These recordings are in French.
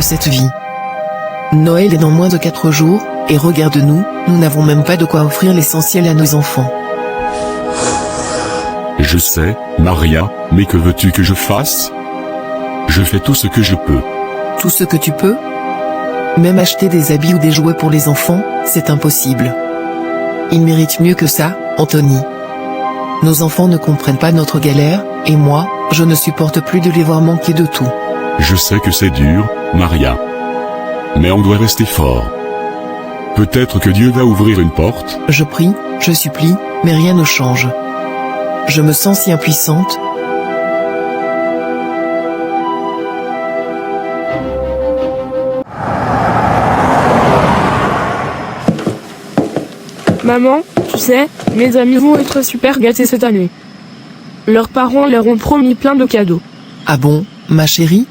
cette vie. Noël est dans moins de 4 jours, et regarde-nous, nous n'avons même pas de quoi offrir l'essentiel à nos enfants. Je sais, Maria, mais que veux-tu que je fasse? Je fais tout ce que je peux. Tout ce que tu peux? Même acheter des habits ou des jouets pour les enfants, c'est impossible. Ils méritent mieux que ça, Anthony. Nos enfants ne comprennent pas notre galère, et moi, je ne supporte plus de les voir manquer de tout. Je sais que c'est dur, Maria. Mais on doit rester fort. Peut-être que Dieu va ouvrir une porte. Je prie, je supplie, mais rien ne change. Je me sens si impuissante. Maman, tu sais, mes amis vont être super gâtés cette année. Leurs parents leur ont promis plein de cadeaux. Ah bon, ma chérie?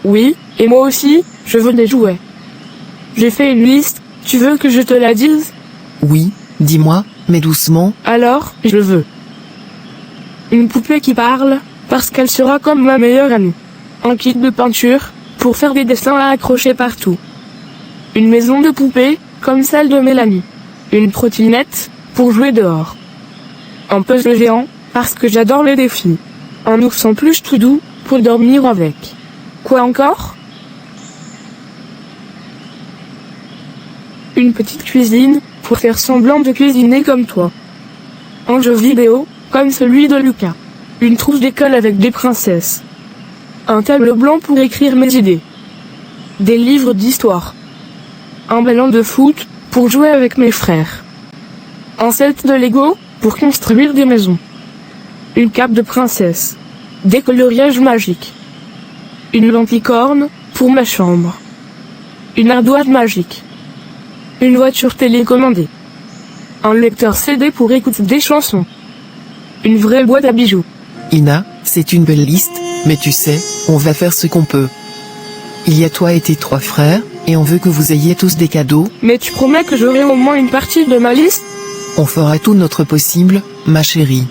Oui, et moi aussi, je veux des jouets. J'ai fait une liste, tu veux que je te la dise? Oui, dis-moi, mais doucement. Alors, je veux. Une poupée qui parle, parce qu'elle sera comme ma meilleure amie. Un kit de peinture, pour faire des dessins à accrocher partout. Une maison de poupée, comme celle de Mélanie. Une trottinette, pour jouer dehors. Un puzzle géant, parce que j'adore les défis. Un ours en peluche tout doux, pour dormir avec. Quoi encore? Une petite cuisine, pour faire semblant de cuisiner comme toi. Un jeu vidéo, comme celui de Lucas. Une trousse d'école avec des princesses. Un tableau blanc pour écrire mes idées. Des livres d'histoire. Un ballon de foot, pour jouer avec mes frères. Un set de Lego, pour construire des maisons. Une cape de princesse. Des coloriages magiques. Une lampicorne, pour ma chambre. Une ardoise magique. Une voiture télécommandée. Un lecteur CD pour écouter des chansons. Une vraie boîte à bijoux. Ina, c'est une belle liste, mais tu sais, on va faire ce qu'on peut. Il y a toi et tes 3 frères, et on veut que vous ayez tous des cadeaux. Mais tu promets que j'aurai au moins une partie de ma liste? On fera tout notre possible, ma chérie.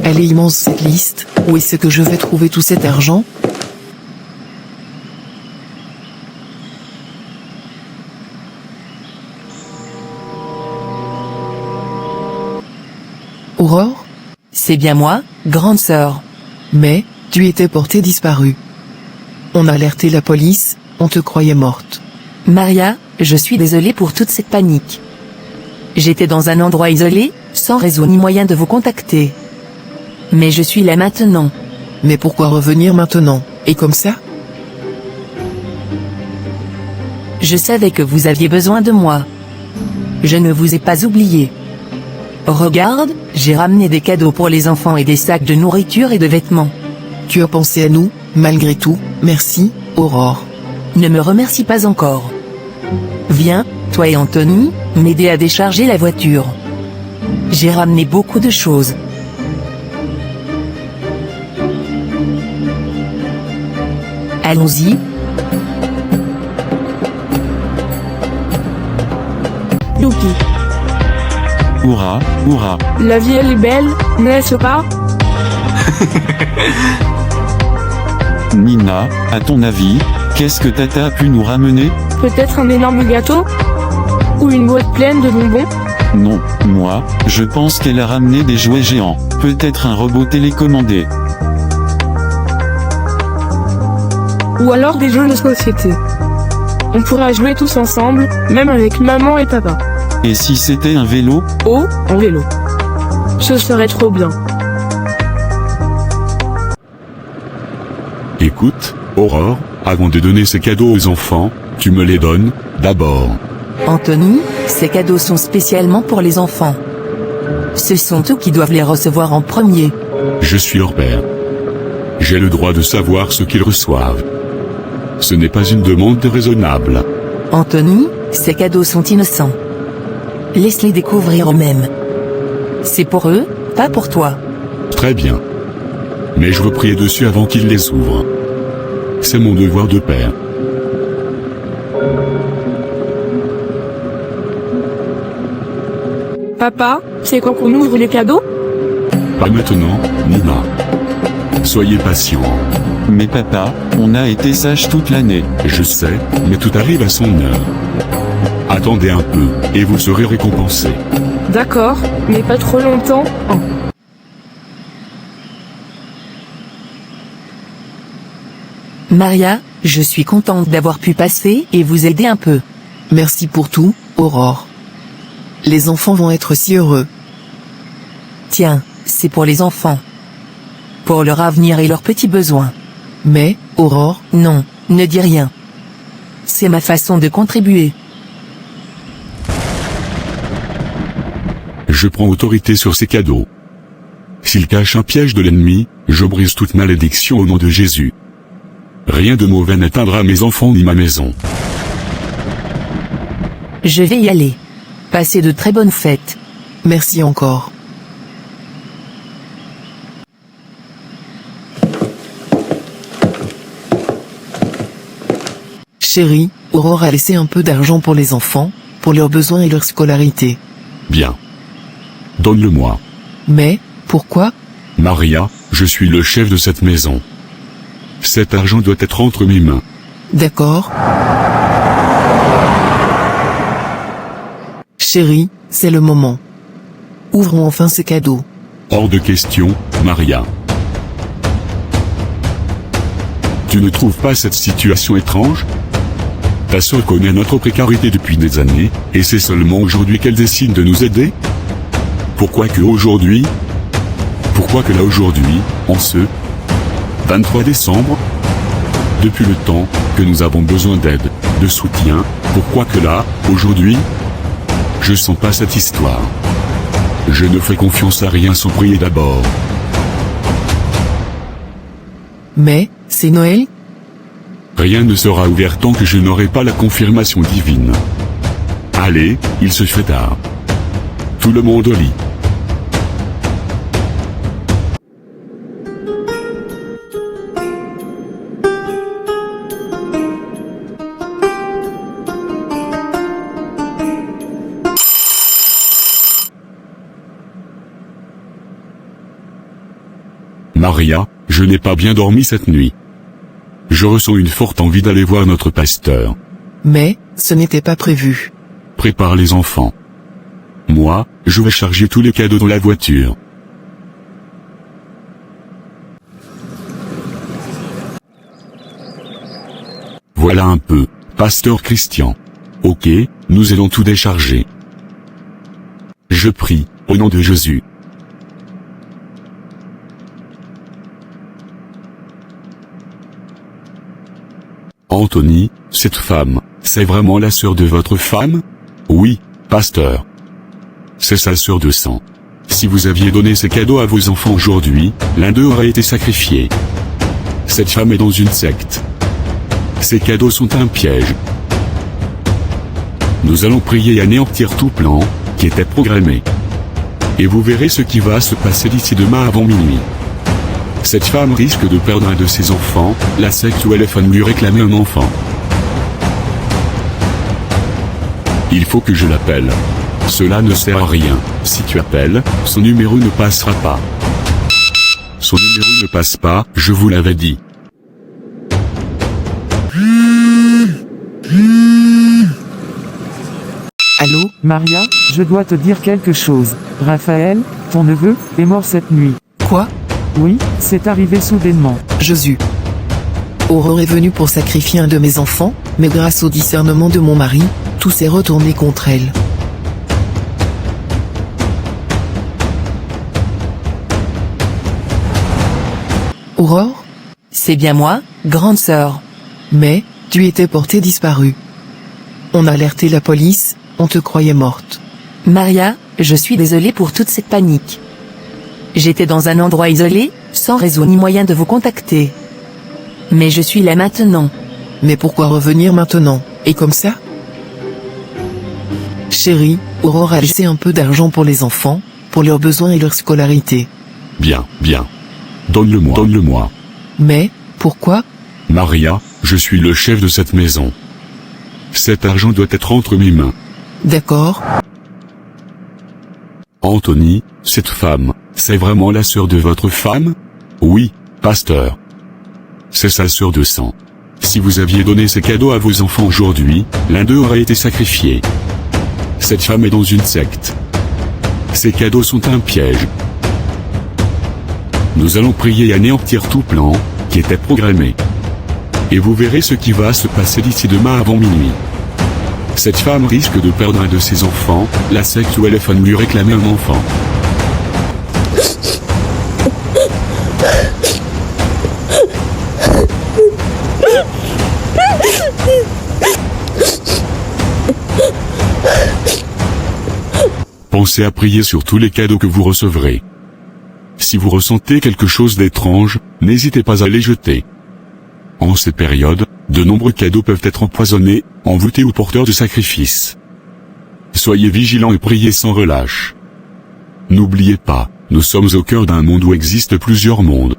Elle est immense cette liste, où est-ce que je vais trouver tout cet argent? Aurore? C'est bien moi, grande sœur. Mais, tu étais portée disparue. On a alerté la police, on te croyait morte. Maria, je suis désolée pour toute cette panique. J'étais dans un endroit isolé, sans réseau ni moyen de vous contacter. Mais je suis là maintenant. Mais pourquoi revenir maintenant, et comme ça? Je savais que vous aviez besoin de moi. Je ne vous ai pas oublié. Regarde, j'ai ramené des cadeaux pour les enfants et des sacs de nourriture et de vêtements. Tu as pensé à nous, malgré tout, merci, Aurore. Ne me remercie pas encore. Viens, toi et Anthony, m'aider à décharger la voiture. J'ai ramené beaucoup de choses. Allons-y. Youpi. Hurrah, hurrah. La vie elle est belle, n'est-ce pas? Nina, à ton avis, qu'est-ce que Tata a pu nous ramener? Peut-être un énorme gâteau? Ou une boîte pleine de bonbons? Non, moi, je pense qu'elle a ramené des jouets géants. Peut-être un robot télécommandé. Ou alors des jeux de société. On pourra jouer tous ensemble, même avec maman et papa. Et si c'était un vélo? Oh, en vélo. Ce serait trop bien. Écoute, Aurore, avant de donner ces cadeaux aux enfants, tu me les donnes, d'abord. Anthony, ces cadeaux sont spécialement pour les enfants. Ce sont eux qui doivent les recevoir en premier. Je suis leur père. J'ai le droit de savoir ce qu'ils reçoivent. Ce n'est pas une demande raisonnable. Anthony, ces cadeaux sont innocents. Laisse-les découvrir eux-mêmes. C'est pour eux, pas pour toi. Très bien. Mais je veux prier dessus avant qu'ils les ouvrent. C'est mon devoir de père. Papa, c'est quand qu'on ouvre les cadeaux? Pas maintenant, Nina. Soyez patient. Mais papa, on a été sage toute l'année. Je sais, mais tout arrive à son heure. Attendez un peu, et vous serez récompensé. D'accord, mais pas trop longtemps, hein. Maria, je suis contente d'avoir pu passer et vous aider un peu. Merci pour tout, Aurore. Les enfants vont être si heureux. Tiens, c'est pour les enfants. Pour leur avenir et leurs petits besoins. Mais, Aurore, Non, ne dis rien. C'est ma façon de contribuer. Je prends autorité sur ces cadeaux. S'ils cachent un piège de l'ennemi, je brise toute malédiction au nom de Jésus. Rien de mauvais n'atteindra mes enfants ni ma maison. Je vais y aller. Passez de très bonnes fêtes. merci encore. Chérie, Aurore a laissé un peu d'argent pour les enfants, pour leurs besoins et leur scolarité. Bien. Donne-le-moi. Mais, pourquoi? Maria, je suis le chef de cette maison. Cet argent doit être entre mes mains. D'accord. Chérie, c'est le moment. Ouvrons enfin ces cadeaux. Hors de question, Maria. Tu ne trouves pas cette situation étrange? Ta sœur connaît notre précarité depuis des années, et c'est seulement aujourd'hui qu'elle décide de nous aider? Pourquoi que aujourd'hui? Pourquoi que là aujourd'hui, en ce 23 décembre? Depuis le temps que nous avons besoin d'aide, de soutien, pourquoi que là, aujourd'hui? Je sens pas cette histoire. Je ne fais confiance à rien sans prier d'abord. Mais, c'est Noël? Rien ne sera ouvert tant que je n'aurai pas la confirmation divine. Allez, il se fait tard. Tout le monde au lit. Maria, je n'ai pas bien dormi cette nuit. Je ressens une forte envie d'aller voir notre pasteur. Mais, ce n'était pas prévu. Prépare les enfants. Moi, je vais charger tous les cadeaux dans la voiture. Voilà un peu, pasteur Christian. Ok, nous allons tout décharger. Je prie, au nom de Jésus. Anthony, cette femme, c'est vraiment la sœur de votre femme? Oui, pasteur. C'est sa sœur de sang. Si vous aviez donné ces cadeaux à vos enfants aujourd'hui, l'un d'eux aurait été sacrifié. Cette femme est dans une secte. Ces cadeaux sont un piège. Nous allons prier et anéantir tout plan, qui était programmé. Et vous verrez ce qui va se passer d'ici demain avant minuit. Cette femme risque de perdre un de ses enfants, la secte où elle est venue lui réclamer un enfant. Il faut que je l'appelle. Cela ne sert à rien. Si tu appelles, son numéro ne passera pas. Son numéro ne passe pas, je vous l'avais dit. Allô? Maria, je dois te dire quelque chose. Raphaël, ton neveu, est mort cette nuit. Quoi? Oui, c'est arrivé soudainement. Josu. Aurore est venue pour sacrifier un de mes enfants, mais grâce au discernement de mon mari, tout s'est retourné contre elle. Aurore? C'est bien moi, grande sœur. Mais, tu étais portée disparue. On a alerté la police, on te croyait morte. Maria, je suis désolée pour toute cette panique. J'étais dans un endroit isolé, sans réseau ni moyen de vous contacter. Mais je suis là maintenant. Mais pourquoi revenir maintenant, et comme ça? Chérie, Aurore a laissé un peu d'argent pour les enfants, pour leurs besoins et leur scolarité. Bien, bien. Donne-le-moi. Donne-le-moi. Mais, pourquoi? Maria, je suis le chef de cette maison. Cet argent doit être entre mes mains. D'accord. Anthony, cette femme, c'est vraiment la sœur de votre femme? Oui, Pasteur. C'est sa sœur de sang. Si vous aviez donné ces cadeaux à vos enfants aujourd'hui, l'un d'eux aurait été sacrifié. Cette femme est dans une secte. Ces cadeaux sont un piège. Nous allons prier et anéantir tout plan qui était programmé. Et vous verrez ce qui va se passer d'ici demain avant minuit. Cette femme risque de perdre un de ses enfants, la secte où elle est fan lui réclamait un enfant. Pensez à prier sur tous les cadeaux que vous recevrez. Si vous ressentez quelque chose d'étrange, n'hésitez pas à les jeter. En cette période, de nombreux cadeaux peuvent être empoisonnés, envoûtés ou porteurs de sacrifices. Soyez vigilants et priez sans relâche. N'oubliez pas, nous sommes au cœur d'un monde où existent plusieurs mondes.